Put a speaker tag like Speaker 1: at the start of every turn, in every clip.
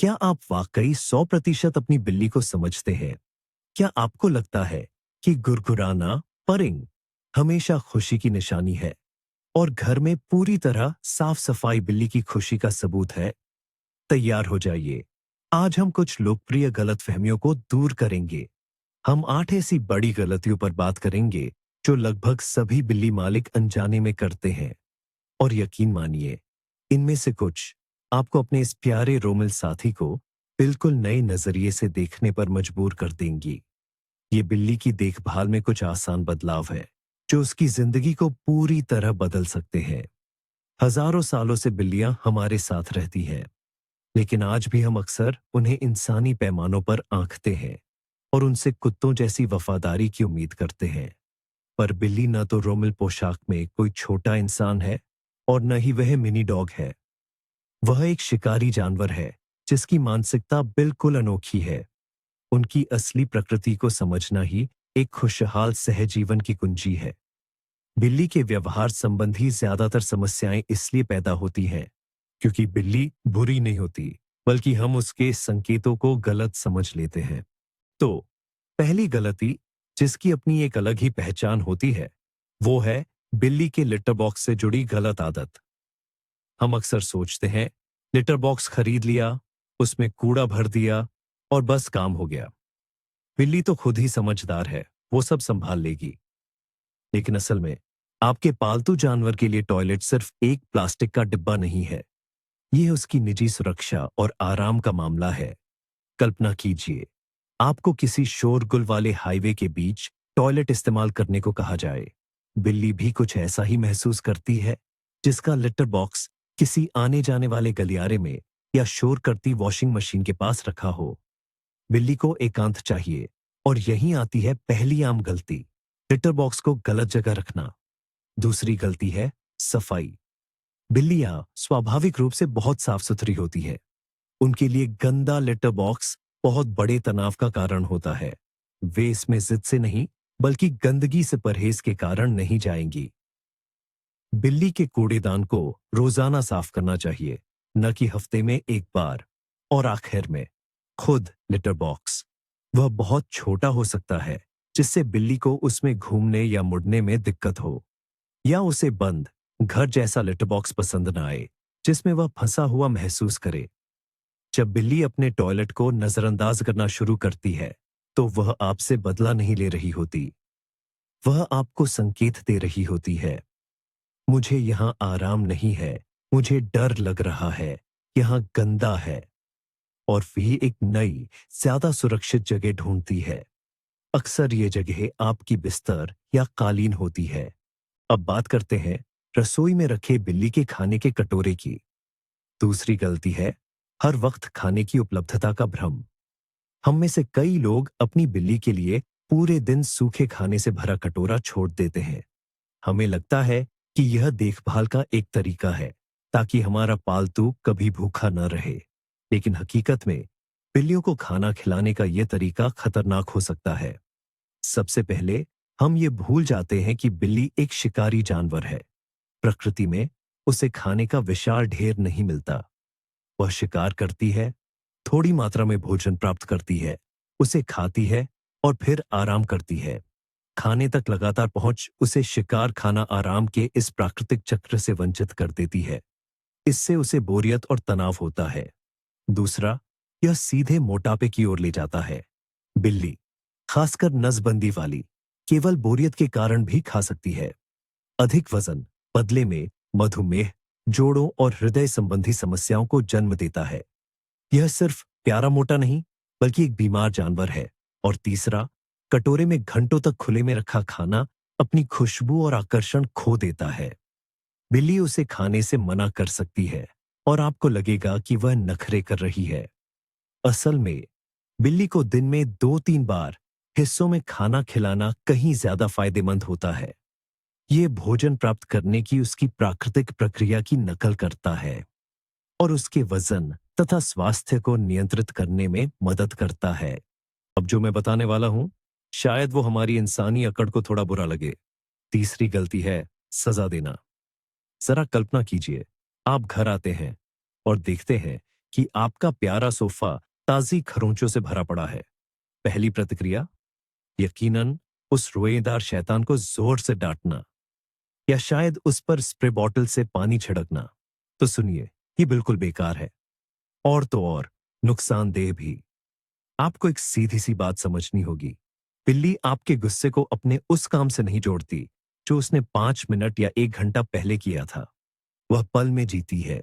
Speaker 1: क्या आप वाकई 100% अपनी बिल्ली को समझते हैं? क्या आपको लगता है कि गुरगुराना, परिंग हमेशा खुशी की निशानी है और घर में पूरी तरह साफ सफाई बिल्ली की खुशी का सबूत है? तैयार हो जाइए। आज हम कुछ लोकप्रिय गलतफहमियों को दूर करेंगे। हम 8 ऐसी बड़ी गलतियों पर बात करेंगे जो लगभग सभी बिल्ली मालिक अनजाने में करते हैं। और यकीन मानिए, इनमें से कुछ आपको अपने इस प्यारे रोमिल साथी को बिल्कुल नए नजरिए से देखने पर मजबूर कर देंगी। ये बिल्ली की देखभाल में कुछ आसान बदलाव है जो उसकी जिंदगी को पूरी तरह बदल सकते हैं। हजारों सालों से बिल्लियां हमारे साथ रहती हैं, लेकिन आज भी हम अक्सर उन्हें इंसानी पैमानों पर आंकते हैं और उनसे कुत्तों जैसी वफादारी की उम्मीद करते हैं। पर बिल्ली न तो रोमिल पोशाक में कोई छोटा इंसान है और न ही वह मिनी डॉग है। वह एक शिकारी जानवर है जिसकी मानसिकता बिल्कुल अनोखी है। उनकी असली प्रकृति को समझना ही एक खुशहाल सहजीवन की कुंजी है। बिल्ली के व्यवहार संबंधी ज्यादातर समस्याएं इसलिए पैदा होती हैं क्योंकि बिल्ली बुरी नहीं होती, बल्कि हम उसके संकेतों को गलत समझ लेते हैं। तो पहली गलती, जिसकी अपनी एक अलग ही पहचान होती है, वो है बिल्ली के लिटर बॉक्स से जुड़ी गलत आदत। हम अक्सर सोचते हैं, लिटर बॉक्स खरीद लिया, उसमें कूड़ा भर दिया और बस काम हो गया। बिल्ली तो खुद ही समझदार है, वो सब संभाल लेगी। लेकिन असल में आपके पालतू जानवर के लिए टॉयलेट सिर्फ एक प्लास्टिक का डिब्बा नहीं है। ये उसकी निजी सुरक्षा और आराम का मामला है। कल्पना कीजिए, आपको किसी शोरगुल वाले हाईवे के बीच टॉयलेट इस्तेमाल करने को कहा जाए। बिल्ली भी कुछ ऐसा ही महसूस करती है, जिसका लिटर बॉक्स किसी आने जाने वाले गलियारे में या शोर करती वॉशिंग मशीन के पास रखा हो। बिल्ली को एकांत चाहिए, और यहीं आती है पहली आम गलती, लिटर बॉक्स को गलत जगह रखना। दूसरी गलती है सफाई। बिल्लियां स्वाभाविक रूप से बहुत साफ सुथरी होती है। उनके लिए गंदा लेटर बॉक्स बहुत बड़े तनाव का कारण होता है। वे इसमें जिद से नहीं, बल्कि गंदगी से परहेज के कारण नहीं जाएंगी। बिल्ली के कूड़ेदान को रोजाना साफ करना चाहिए, न कि हफ्ते में एक बार। और आखिर में खुद लिटर बॉक्स, वह बहुत छोटा हो सकता है जिससे बिल्ली को उसमें घूमने या मुड़ने में दिक्कत हो, या उसे बंद घर जैसा लिटर बॉक्स पसंद न आए जिसमें वह फंसा हुआ महसूस करे। जब बिल्ली अपने टॉयलेट को नजरअंदाज करना शुरू करती है, तो वह आपसे बदला नहीं ले रही होती। वह आपको संकेत दे रही होती है, मुझे यहां आराम नहीं है, मुझे डर लग रहा है, यहां गंदा है। और भी एक नई, ज्यादा सुरक्षित जगह ढूंढती है। अक्सर ये जगह आपकी बिस्तर या कालीन होती है। अब बात करते हैं रसोई में रखे बिल्ली के खाने के कटोरे की। दूसरी गलती है हर वक्त खाने की उपलब्धता का भ्रम। हम में से कई लोग अपनी बिल्ली के लिए पूरे दिन सूखे खाने से भरा कटोरा छोड़ देते हैं। हमें लगता है कि यह देखभाल का एक तरीका है ताकि हमारा पालतू कभी भूखा न रहे। लेकिन हकीकत में बिल्लियों को खाना खिलाने का यह तरीका खतरनाक हो सकता है। सबसे पहले हम ये भूल जाते हैं कि बिल्ली एक शिकारी जानवर है। प्रकृति में उसे खाने का विशाल ढेर नहीं मिलता। वह शिकार करती है, थोड़ी मात्रा में भोजन प्राप्त करती है, उसे खाती है और फिर आराम करती है। खाने तक लगातार पहुंच उसे शिकार खाना आराम के इस प्राकृतिक चक्र से वंचित कर देती है। इससे उसे बोरियत और तनाव होता है। दूसरा, यह सीधे मोटापे की ओर ले जाता है। बिल्ली, खासकर नसबंदी वाली, केवल बोरियत के कारण भी खा सकती है। अधिक वजन बदले में मधुमेह, जोड़ों और हृदय संबंधी समस्याओं को जन्म देता है। यह सिर्फ प्यारा मोटा नहीं, बल्कि एक बीमार जानवर है। और तीसरा, कटोरे में घंटों तक खुले में रखा खाना अपनी खुशबू और आकर्षण खो देता है। बिल्ली उसे खाने से मना कर सकती है और आपको लगेगा कि वह नखरे कर रही है। असल में बिल्ली को दिन में 2-3 बार हिस्सों में खाना खिलाना कहीं ज्यादा फायदेमंद होता है। यह भोजन प्राप्त करने की उसकी प्राकृतिक प्रक्रिया की नकल करता है और उसके वजन तथा स्वास्थ्य को नियंत्रित करने में मदद करता है। अब जो मैं बताने वाला हूं, शायद वो हमारी इंसानी अकड़ को थोड़ा बुरा लगे। तीसरी गलती है सजा देना। जरा कल्पना कीजिए, आप घर आते हैं और देखते हैं कि आपका प्यारा सोफा ताजी खरोंचों से भरा पड़ा है। पहली प्रतिक्रिया, यकीनन उस रोएदार शैतान को जोर से डांटना या शायद उस पर स्प्रे बॉटल से पानी छिड़कना। तो सुनिए, ये बिल्कुल बेकार है और तो और नुकसानदेह भी। आपको एक सीधी सी बात समझनी होगी। बिल्ली आपके गुस्से को अपने उस काम से नहीं जोड़ती जो उसने 5 मिनट या 1 घंटा पहले किया था। वह पल में जीती है।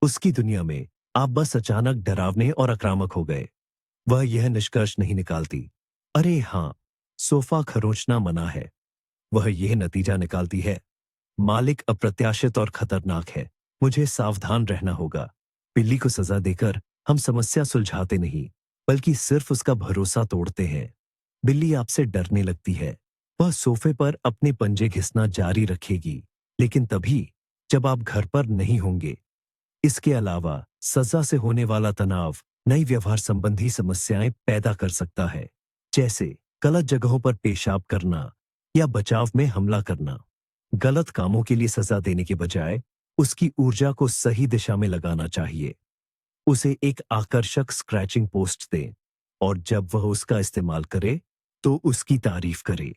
Speaker 1: उसकी दुनिया में आप बस अचानक डरावने और आक्रामक हो गए। वह यह निष्कर्ष नहीं निकालती, अरे हाँ, सोफा खरोंचना मना है। वह यह नतीजा निकालती है, मालिक अप्रत्याशित और खतरनाक है, मुझे सावधान रहना होगा। बिल्ली को सजा देकर हम समस्या सुलझाते नहीं, बल्कि सिर्फ उसका भरोसा तोड़ते हैं। बिल्ली आपसे डरने लगती है। वह सोफे पर अपने पंजे घिसना जारी रखेगी, लेकिन तभी जब आप घर पर नहीं होंगे। इसके अलावा सजा से होने वाला तनाव नई व्यवहार संबंधी समस्याएं पैदा कर सकता है, जैसे गलत जगहों पर पेशाब करना या बचाव में हमला करना। गलत कामों के लिए सजा देने के बजाय उसकी ऊर्जा को सही दिशा में लगाना चाहिए। उसे एक आकर्षक स्क्रैचिंग पोस्ट दें और जब वह उसका इस्तेमाल करे तो उसकी तारीफ करे।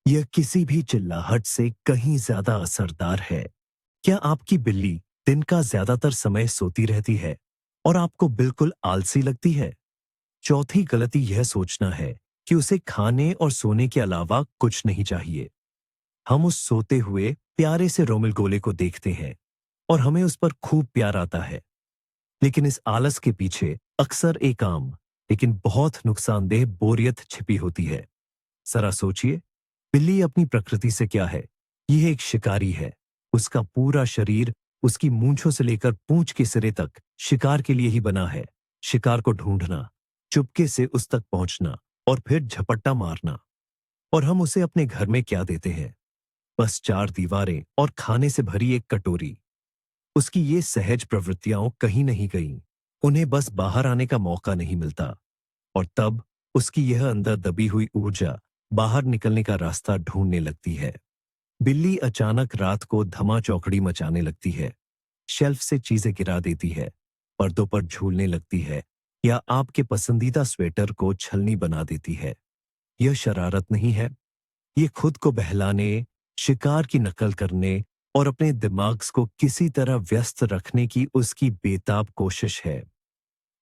Speaker 1: यह किसी भी चिल्लाहट से कहीं ज्यादा असरदार है। क्या आपकी बिल्ली दिन का ज्यादातर समय सोती रहती है और आपको बिल्कुल आलसी लगती है? चौथी गलती यह सोचना है कि उसे खाने और सोने के अलावा कुछ नहीं चाहिए। हम उस सोते हुए प्यारे से रोमिल गोले को देखते हैं और हमें उस पर खूब प्यार आता है, लेकिन इस आलस के पीछे अक्सर एक आम लेकिन बहुत नुकसानदेह बोरियत छिपी होती है। जरा सोचिए, बिल्ली अपनी प्रकृति से क्या है? यह एक शिकारी है। उसका पूरा शरीर उसकी मूंछों से लेकर पूंछ के सिरे तक शिकार के लिए ही बना है। शिकार को ढूंढना, चुपके से उस तक पहुंचना और फिर झपट्टा मारना। और हम उसे अपने घर में क्या देते हैं? बस 4 दीवारें और खाने से भरी एक कटोरी। उसकी ये सहज प्रवृत्तियां कहीं नहीं गईं। उन्हें बस बाहर आने का मौका नहीं मिलता और तब उसकी यह अंदर दबी हुई ऊर्जा बाहर निकलने का रास्ता ढूंढने लगती है। बिल्ली अचानक रात को धमा चौकड़ी मचाने लगती है, शेल्फ से चीजें गिरा देती है, पर्दों पर झूलने लगती है या आपके पसंदीदा स्वेटर को छलनी बना देती है। यह शरारत नहीं है, ये खुद को बहलाने, शिकार की नकल करने और अपने दिमाग को किसी तरह व्यस्त रखने की उसकी बेताब कोशिश है।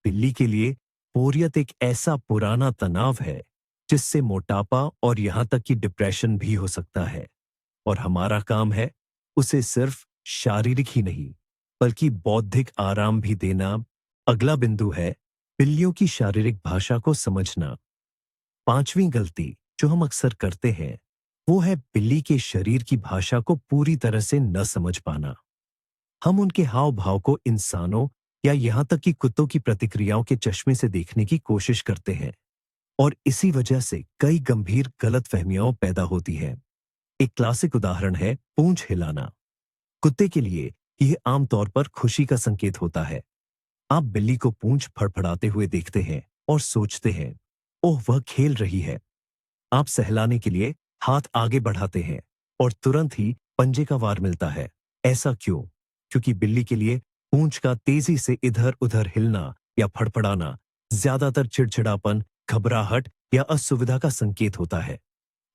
Speaker 1: बिल्ली के लिए बोरियत एक ऐसा पुराना तनाव है जिससे मोटापा और यहां तक कि डिप्रेशन भी हो सकता है। और हमारा काम है उसे सिर्फ शारीरिक ही नहीं बल्कि बौद्धिक आराम भी देना। अगला बिंदु है बिल्लियों की शारीरिक भाषा को समझना। पांचवी गलती जो हम अक्सर करते हैं वो है बिल्ली के शरीर की भाषा को पूरी तरह से न समझ पाना। हम उनके हाव भाव को इंसानों या यहां तक कि कुत्तों की प्रतिक्रियाओं के चश्मे से देखने की कोशिश करते हैं और इसी वजह से कई गंभीर गलतफहमियां पैदा होती हैं। एक क्लासिक उदाहरण है पूंछ हिलाना। कुत्ते के लिए यह आमतौर पर खुशी का संकेत होता है। आप बिल्ली को पूंछ फड़फड़ाते हुए देखते हैं और सोचते हैं, ओह वह खेल रही है। आप सहलाने के लिए हाथ आगे बढ़ाते हैं और तुरंत ही पंजे का वार मिलता है। ऐसा क्यों? क्योंकि बिल्ली के लिए पूंछ का तेजी से इधर उधर हिलना या फड़फड़ाना ज्यादातर चिड़चिड़ापन, घबराहट या असुविधा का संकेत होता है।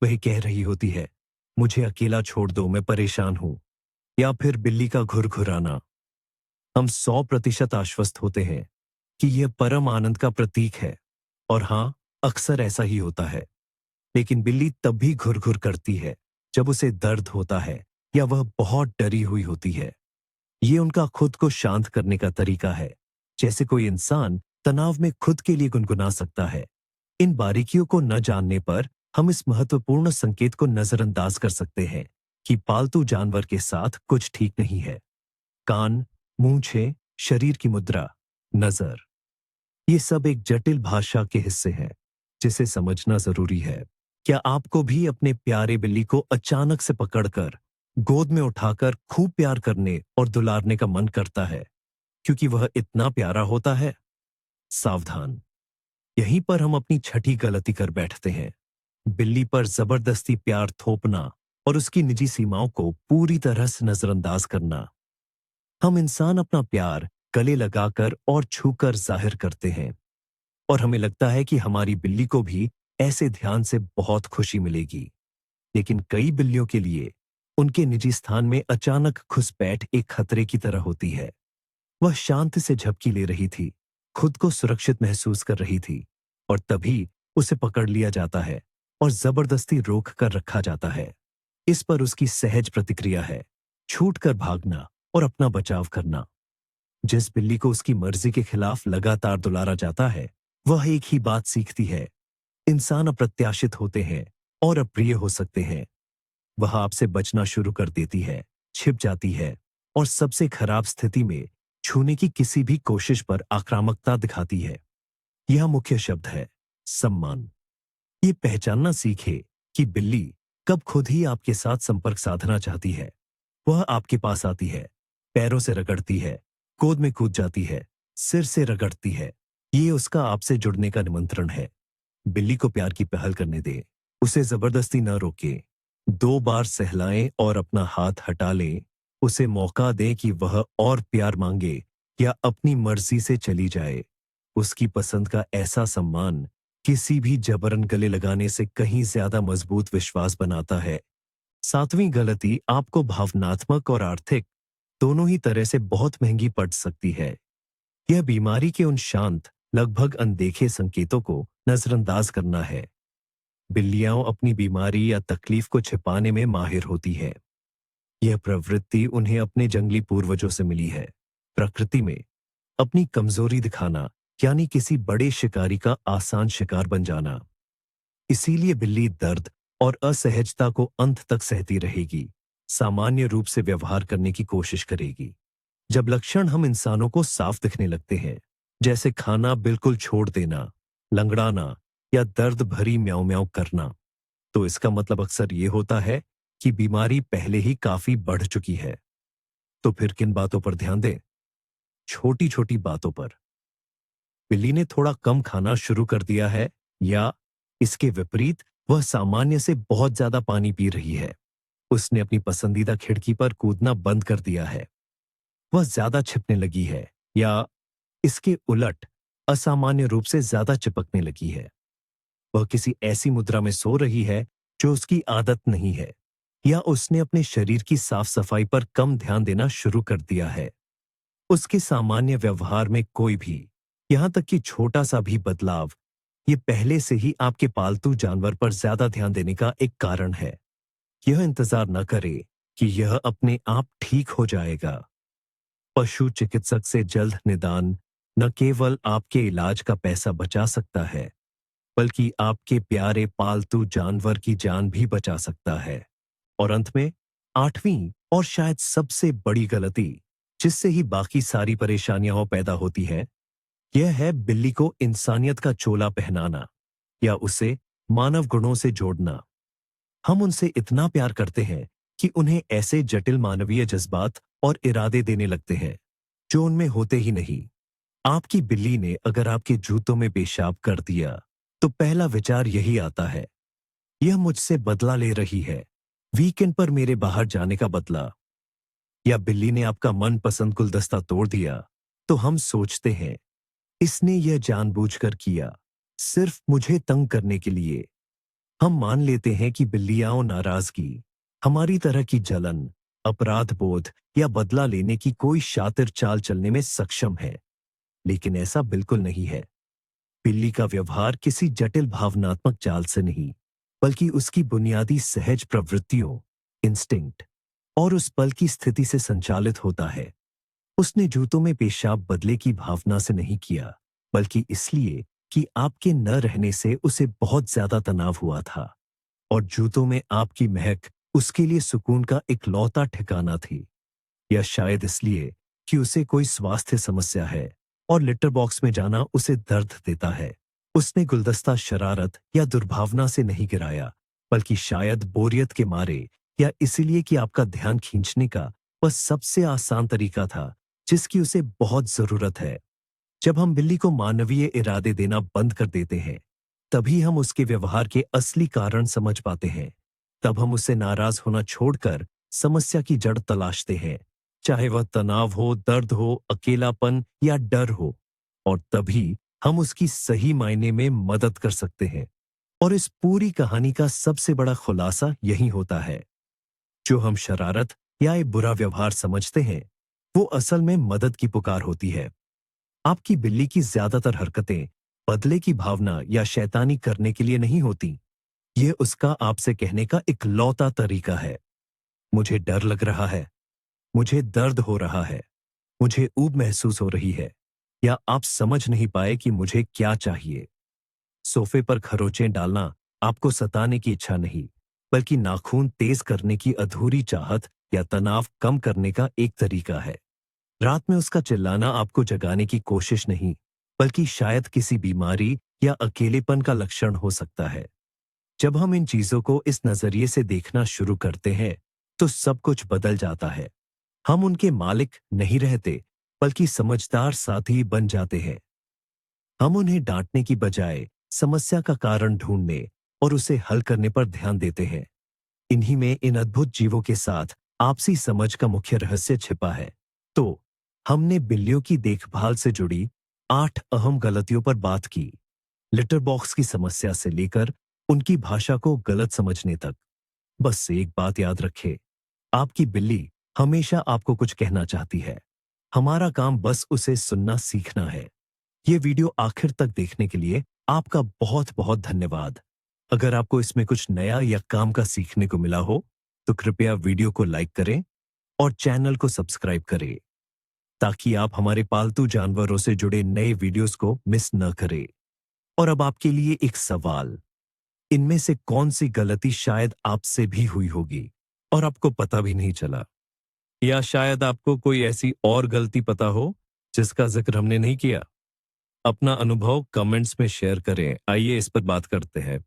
Speaker 1: वह कह रही होती है, मुझे अकेला छोड़ दो, मैं परेशान हूं। या फिर बिल्ली का घुरघुराना। हम 100% आश्वस्त होते हैं कि यह परम आनंद का प्रतीक है और हाँ, अक्सर ऐसा ही होता है। लेकिन बिल्ली तब भी घुर-घुर करती है जब उसे दर्द होता है या वह बहुत डरी हुई होती है। ये उनका खुद को शांत करने का तरीका है, जैसे कोई इंसान तनाव में खुद के लिए गुनगुना सकता है। इन बारीकियों को न जानने पर हम इस महत्वपूर्ण संकेत को नजरअंदाज कर सकते हैं कि पालतू जानवर के साथ कुछ ठीक नहीं है। कान, मूंछें, शरीर की मुद्रा, नजर, ये सब एक जटिल भाषा के हिस्से हैं जिसे समझना जरूरी है। क्या आपको भी अपने प्यारे बिल्ली को अचानक से पकड़कर गोद में उठाकर खूब प्यार करने और दुलारने का मन करता है क्योंकि वह इतना प्यारा होता है? सावधान, यहीं पर हम अपनी छठी गलती कर बैठते हैं। बिल्ली पर जबरदस्ती प्यार थोपना और उसकी निजी सीमाओं को पूरी तरह से नजरअंदाज करना। हम इंसान अपना प्यार गले लगाकर और छूकर जाहिर करते हैं। और हमें लगता है कि हमारी बिल्ली को भी ऐसे ध्यान से बहुत खुशी मिलेगी। लेकिन कई बिल्लियों के लिए उनके निजी स्थान में अचानक घुसपैठ एक खतरे की तरह होती है। वह शांति से झपकी ले रही थी, खुद को सुरक्षित महसूस कर रही थी, और तभी उसे पकड़ लिया जाता है और जबरदस्ती रोक कर रखा जाता है। इस पर उसकी सहज प्रतिक्रिया है छूटकर भागना और अपना बचाव करना। जिस बिल्ली को उसकी मर्जी के खिलाफ लगातार दुलारा जाता है, वह एक ही बात सीखती है। इंसान अप्रत्याशित होते हैं और अप्रिय हो सकते हैं। वह आपसे बचना शुरू कर देती है, छिप जाती है और सबसे खराब स्थिति में छूने की किसी भी कोशिश पर आक्रामकता दिखाती है। यह मुख्य शब्द है सम्मान। ये पहचानना सीखे कि बिल्ली कब खुद ही आपके साथ संपर्क साधना चाहती है। वह आपके पास आती है, पैरों से रगड़ती है, गोद में कूद जाती है, सिर से रगड़ती है। ये उसका आपसे जुड़ने का निमंत्रण है। बिल्ली को प्यार की पहल करने दे, उसे जबरदस्ती न रोके। 2 बार सहलाएं और अपना हाथ हटा लें। उसे मौका दें कि वह और प्यार मांगे या अपनी मर्जी से चली जाए। उसकी पसंद का ऐसा सम्मान किसी भी जबरन गले लगाने से कहीं ज्यादा मजबूत विश्वास बनाता है। 7वीं गलती आपको भावनात्मक और आर्थिक दोनों ही तरह से बहुत महंगी पड़ सकती है। यह बीमारी के उन शांत, लगभग अनदेखे संकेतों को नजरअंदाज करना है। बिल्लियां अपनी बीमारी या तकलीफ को छिपाने में माहिर होती है। यह प्रवृत्ति उन्हें अपने जंगली पूर्वजों से मिली है। प्रकृति में अपनी कमजोरी दिखाना यानी किसी बड़े शिकारी का आसान शिकार बन जाना। इसीलिए बिल्ली दर्द और असहजता को अंत तक सहती रहेगी, सामान्य रूप से व्यवहार करने की कोशिश करेगी। जब लक्षण हम इंसानों को साफ दिखने लगते हैं, जैसे खाना बिल्कुल छोड़ देना, लंगड़ाना या दर्द भरी म्याऊं म्याऊं करना, तो इसका मतलब अक्सर ये होता है कि बीमारी पहले ही काफी बढ़ चुकी है। तो फिर किन बातों पर ध्यान दें? छोटी छोटी बातों पर। बिल्ली ने थोड़ा कम खाना शुरू कर दिया है, या इसके विपरीत वह सामान्य से बहुत ज्यादा पानी पी रही है। उसने अपनी पसंदीदा खिड़की पर कूदना बंद कर दिया है। वह ज्यादा छिपने लगी है, या इसके उलट असामान्य रूप से ज्यादा चिपकने लगी है। वह किसी ऐसी मुद्रा में सो रही है जो उसकी आदत नहीं है, या उसने अपने शरीर की साफ सफाई पर कम ध्यान देना शुरू कर दिया है। उसके सामान्य व्यवहार में कोई भी, यहां तक कि छोटा सा भी बदलाव, ये पहले से ही आपके पालतू जानवर पर ज्यादा ध्यान देने का एक कारण है। यह इंतजार न करे कि यह अपने आप ठीक हो जाएगा। पशु चिकित्सक से जल्द निदान न केवल आपके इलाज का पैसा बचा सकता है, बल्कि आपके प्यारे पालतू जानवर की जान भी बचा सकता है। और अंत में 8वीं और शायद सबसे बड़ी गलती, जिससे ही बाकी सारी परेशानियां पैदा होती है, यह है बिल्ली को इंसानियत का चोला पहनाना या उसे मानव गुणों से जोड़ना। हम उनसे इतना प्यार करते हैं कि उन्हें ऐसे जटिल मानवीय जज्बात और इरादे देने लगते हैं जो उनमें होते ही नहीं। आपकी बिल्ली ने अगर आपके जूतों में पेशाब कर दिया, तो पहला विचार यही आता है, यह मुझसे बदला ले रही है, वीकेंड पर मेरे बाहर जाने का बदला। या बिल्ली ने आपका मनपसंद गुलदस्ता तोड़ दिया, तो हम सोचते हैं, इसने यह जानबूझकर किया, सिर्फ मुझे तंग करने के लिए। हम मान लेते हैं कि बिल्लियां नाराजगी, हमारी तरह की जलन, अपराध बोध या बदला लेने की कोई शातिर चाल चलने में सक्षम है। लेकिन ऐसा बिल्कुल नहीं है। बिल्ली का व्यवहार किसी जटिल भावनात्मक चाल से नहीं, बल्कि उसकी बुनियादी सहज प्रवृत्तियों, इंस्टिंक्ट और उस पल की स्थिति से संचालित होता है। उसने जूतों में पेशाब बदले की भावना से नहीं किया, बल्कि इसलिए कि आपके न रहने से उसे बहुत ज्यादा तनाव हुआ था, और जूतों में आपकी महक उसके लिए सुकून का इकलौता ठिकाना थी। या शायद इसलिए कि उसे कोई स्वास्थ्य समस्या है और लिटर बॉक्स में जाना उसे दर्द देता है। उसने गुलदस्ता शरारत या दुर्भावना से नहीं गिराया, बल्कि शायद बोरियत के मारे, या इसलिए कि आपका ध्यान खींचने का वह सबसे आसान तरीका था जिसकी उसे बहुत जरूरत है। जब हम बिल्ली को मानवीय इरादे देना बंद कर देते हैं, तभी हम उसके व्यवहार के असली कारण समझ पाते हैं। तब हम उससे नाराज होना छोड़कर समस्या की जड़ तलाशते हैं, चाहे वह तनाव हो, दर्द हो, अकेलापन या डर हो, और तभी हम उसकी सही मायने में मदद कर सकते हैं। और इस पूरी कहानी का सबसे बड़ा खुलासा यही होता है, जो हम शरारत या एक बुरा व्यवहार समझते हैं, वो असल में मदद की पुकार होती है। आपकी बिल्ली की ज्यादातर हरकतें बदले की भावना या शैतानी करने के लिए नहीं होती। ये उसका आपसे कहने का इकलौता तरीका है। मुझे डर लग रहा है, मुझे दर्द हो रहा है, मुझे ऊब महसूस हो रही है, या आप समझ नहीं पाए कि मुझे क्या चाहिए। सोफे पर खरोंचें डालना आपको सताने की इच्छा नहीं, बल्कि नाखून तेज करने की अधूरी चाहत या तनाव कम करने का एक तरीका है। रात में उसका चिल्लाना आपको जगाने की कोशिश नहीं, बल्कि शायद किसी बीमारी या अकेलेपन का लक्षण हो सकता है। जब हम इन चीजों को इस नजरिए से देखना शुरू करते हैं, तो सब कुछ बदल जाता है। हम उनके मालिक नहीं रहते, बल्कि समझदार साथी बन जाते हैं। हम उन्हें डांटने की बजाय समस्या का कारण ढूंढने और उसे हल करने पर ध्यान देते हैं। इन्हीं में इन अद्भुत जीवों के साथ आपसी समझ का मुख्य रहस्य छिपा है। तो हमने बिल्लियों की देखभाल से जुड़ी 8 अहम गलतियों पर बात की, लिटर बॉक्स की समस्या से लेकर उनकी भाषा को गलत समझने तक। बस एक बात याद रखें, आपकी बिल्ली हमेशा आपको कुछ कहना चाहती है। हमारा काम बस उसे सुनना सीखना है। ये वीडियो आखिर तक देखने के लिए आपका बहुत बहुत धन्यवाद। अगर आपको इसमें कुछ नया या काम का सीखने को मिला हो, तो कृपया वीडियो को लाइक करें और चैनल को सब्सक्राइब करें, ताकि आप हमारे पालतू जानवरों से जुड़े नए वीडियोस को मिस न करें। और अब आपके लिए एक सवाल, इनमें से कौन सी गलती शायद आपसे भी हुई होगी और आपको पता भी नहीं चला? या शायद आपको कोई ऐसी और गलती पता हो जिसका जिक्र हमने नहीं किया? अपना अनुभव कमेंट्स में शेयर करें। आइए इस पर बात करते हैं।